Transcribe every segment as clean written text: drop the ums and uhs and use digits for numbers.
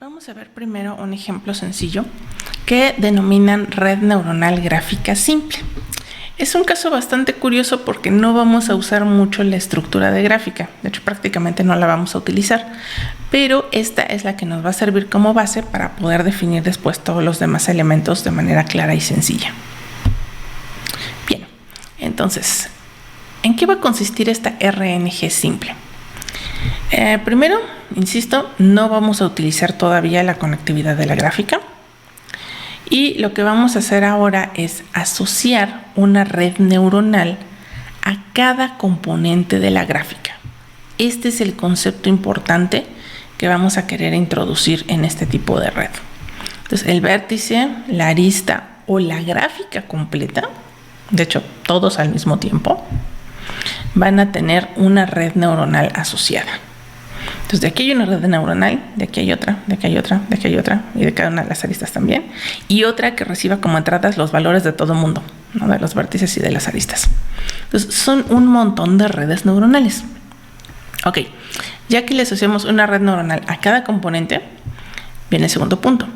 Vamos a ver primero un ejemplo sencillo que denominan red neuronal gráfica simple. Es un caso bastante curioso porque no vamos a usar mucho la estructura de gráfica, de hecho prácticamente no la vamos a utilizar, pero esta es la que nos va a servir como base para poder definir después todos los demás elementos de manera clara y sencilla. Bien, entonces, ¿en qué va a consistir esta RNG simple? Primero, insisto, no vamos a utilizar todavía la conectividad de la gráfica. Y lo que vamos a hacer ahora es asociar una red neuronal a cada componente de la gráfica. Este es el concepto importante que vamos a querer introducir en este tipo de red. Entonces, el vértice, la arista o la gráfica completa, de hecho, todos al mismo tiempo, van a tener una red neuronal asociada. Entonces, de aquí hay una red neuronal, de aquí hay otra, de aquí hay otra, de aquí hay otra, y de cada una de las aristas también. Y otra que reciba como entradas los valores de todo el mundo, ¿no? De los vértices y de las aristas. Entonces, son un montón de redes neuronales. Ok, ya que le asociamos una red neuronal a cada componente, viene el segundo punto.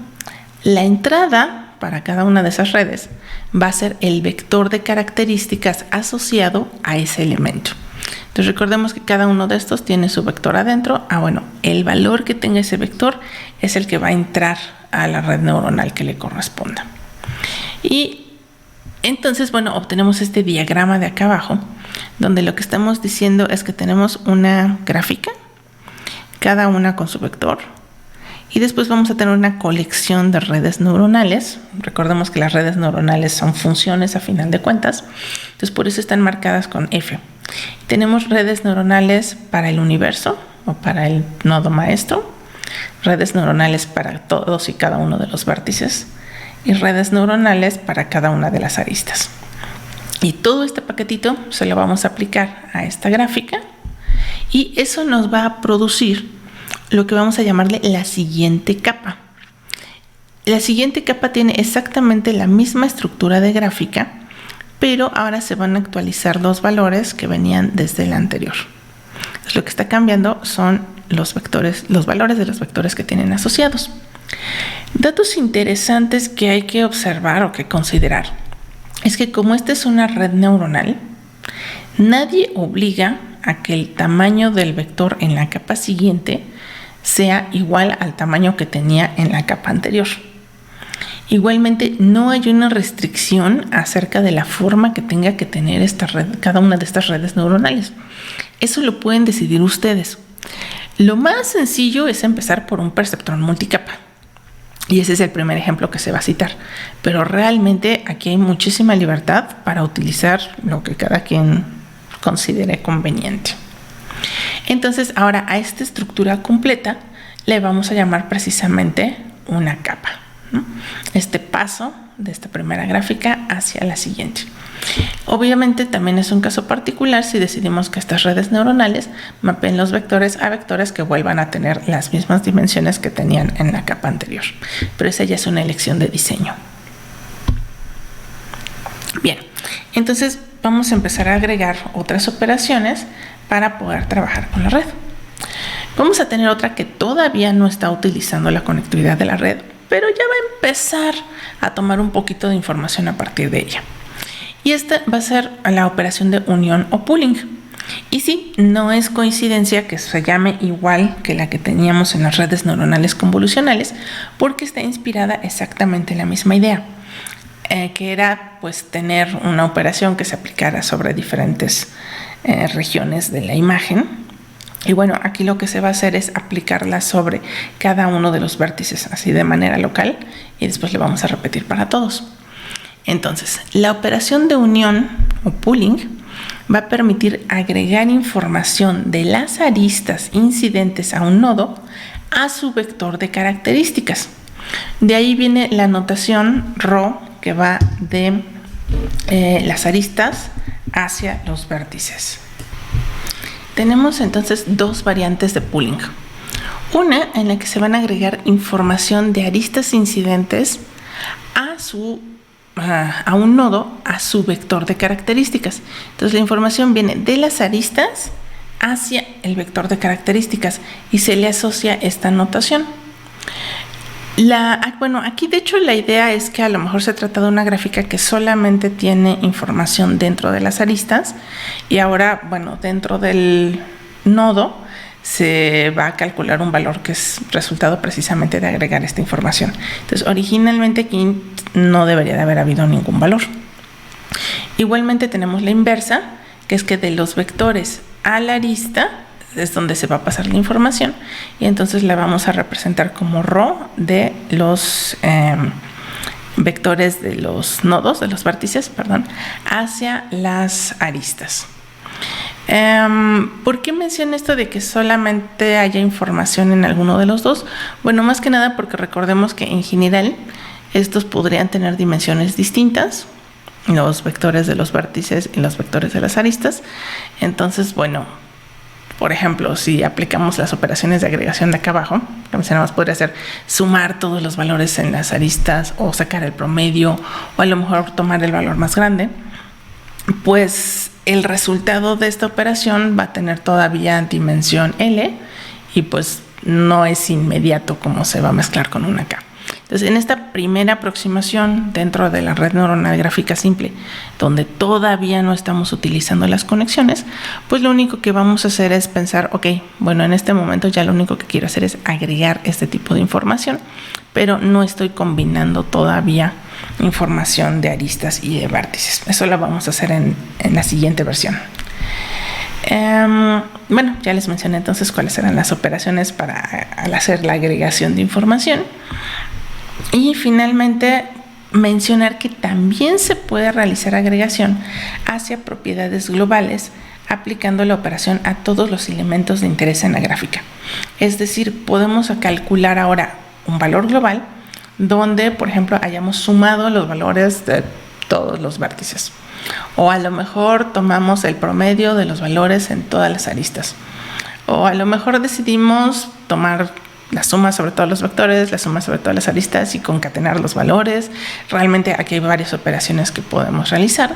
La entrada para cada una de esas redes va a ser el vector de características asociado a ese elemento. Entonces recordemos que cada uno de estos tiene su vector adentro. El valor que tenga ese vector es el que va a entrar a la red neuronal que le corresponda. Y entonces, obtenemos este diagrama de acá abajo, donde lo que estamos diciendo es que tenemos una gráfica, cada una con su vector, y después vamos a tener una colección de redes neuronales. Recordemos que las redes neuronales son funciones a final de cuentas, entonces por eso están marcadas con F. Tenemos redes neuronales para el universo o para el nodo maestro, redes neuronales para todos y cada uno de los vértices y redes neuronales para cada una de las aristas. Y todo este paquetito se lo vamos a aplicar a esta gráfica y eso nos va a producir lo que vamos a llamarle la siguiente capa. La siguiente capa tiene exactamente la misma estructura de gráfica, pero ahora se van a actualizar los valores que venían desde la anterior. Entonces, lo que está cambiando son los vectores, los valores de los vectores que tienen asociados. Datos interesantes que hay que observar o que considerar es que como esta es una red neuronal, nadie obliga a que el tamaño del vector en la capa siguiente sea igual al tamaño que tenía en la capa anterior. Igualmente, no hay una restricción acerca de la forma que tenga que tener esta red, cada una de estas redes neuronales. Eso lo pueden decidir ustedes. Lo más sencillo es empezar por un perceptrón multicapa. Y ese es el primer ejemplo que se va a citar. Pero realmente aquí hay muchísima libertad para utilizar lo que cada quien considere conveniente. Entonces, ahora a esta estructura completa le vamos a llamar precisamente una capa, ¿no? Este paso de esta primera gráfica hacia la siguiente. Obviamente también es un caso particular si decidimos que estas redes neuronales mapeen los vectores a vectores que vuelvan a tener las mismas dimensiones que tenían en la capa anterior. Pero esa ya es una elección de diseño. Bien, entonces vamos a empezar a agregar otras operaciones para poder trabajar con la red. Vamos a tener otra que todavía no está utilizando la conectividad de la red, pero ya va a empezar a tomar un poquito de información a partir de ella. Y esta va a ser la operación de unión o pooling. Y sí, no es coincidencia que se llame igual que la que teníamos en las redes neuronales convolucionales, porque está inspirada exactamente en la misma idea, que era tener una operación que se aplicara sobre diferentes regiones de la imagen. Y aquí lo que se va a hacer es aplicarla sobre cada uno de los vértices, así de manera local, y después le vamos a repetir para todos. Entonces, la operación de unión o pooling va a permitir agregar información de las aristas incidentes a un nodo a su vector de características. De ahí viene la notación ρ que va de las aristas hacia los vértices. Tenemos entonces dos variantes de pooling. Una en la que se van a agregar información de aristas incidentes a un nodo a su vector de características. Entonces la información viene de las aristas hacia el vector de características y se le asocia esta notación. Bueno, aquí de hecho la idea es que a lo mejor se trata de una gráfica que solamente tiene información dentro de las aristas y ahora, bueno, dentro del nodo se va a calcular un valor que es resultado precisamente de agregar esta información. Entonces, originalmente aquí no debería de haber habido ningún valor. Igualmente tenemos la inversa, que es que de los vectores a la arista es donde se va a pasar la información y entonces la vamos a representar como ρ de los vectores de los nodos, de los vértices, perdón, hacia las aristas. ¿Por qué menciono esto de que solamente haya información en alguno de los dos? Bueno, más que nada porque recordemos que en general estos podrían tener dimensiones distintas, los vectores de los vértices y los vectores de las aristas. Entonces, bueno, por ejemplo, si aplicamos las operaciones de agregación de acá abajo, que mencionamos, podría ser sumar todos los valores en las aristas o sacar el promedio o a lo mejor tomar el valor más grande, pues el resultado de esta operación va a tener todavía dimensión L y pues no es inmediato como se va a mezclar con una K. Entonces, en esta primera aproximación dentro de la red neuronal gráfica simple, donde todavía no estamos utilizando las conexiones, pues lo único que vamos a hacer es pensar, ok, bueno, en este momento ya lo único que quiero hacer es agregar este tipo de información, pero no estoy combinando todavía información de aristas y de vértices. Eso lo vamos a hacer en la siguiente versión. Bueno, ya les mencioné entonces cuáles eran las operaciones al hacer la agregación de información. Y finalmente mencionar que también se puede realizar agregación hacia propiedades globales aplicando la operación a todos los elementos de interés en la gráfica. Es decir, podemos calcular ahora un valor global donde, por ejemplo, hayamos sumado los valores de todos los vértices. O a lo mejor tomamos el promedio de los valores en todas las aristas. O a lo mejor decidimos tomar la suma sobre todos los vectores, la suma sobre todas las aristas y concatenar los valores. Realmente aquí hay varias operaciones que podemos realizar.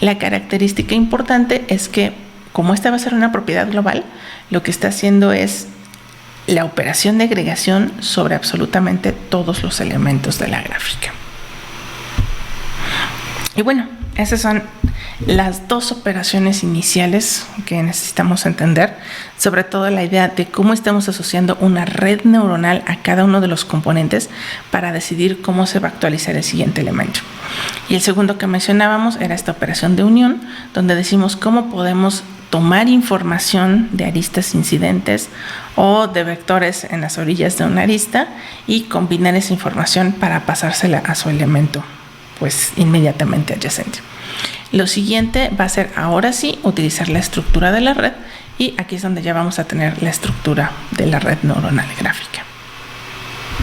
La característica importante es que, como esta va a ser una propiedad global, lo que está haciendo es la operación de agregación sobre absolutamente todos los elementos de la gráfica. Y bueno, esas son las dos operaciones iniciales que necesitamos entender, sobre todo la idea de cómo estamos asociando una red neuronal a cada uno de los componentes para decidir cómo se va a actualizar el siguiente elemento. Y el segundo que mencionábamos era esta operación de unión, donde decimos cómo podemos tomar información de aristas incidentes o de vectores en las orillas de una arista y combinar esa información para pasársela a su elemento pues inmediatamente adyacente. Lo siguiente va a ser ahora sí utilizar la estructura de la red y aquí es donde ya vamos a tener la estructura de la red neuronal gráfica.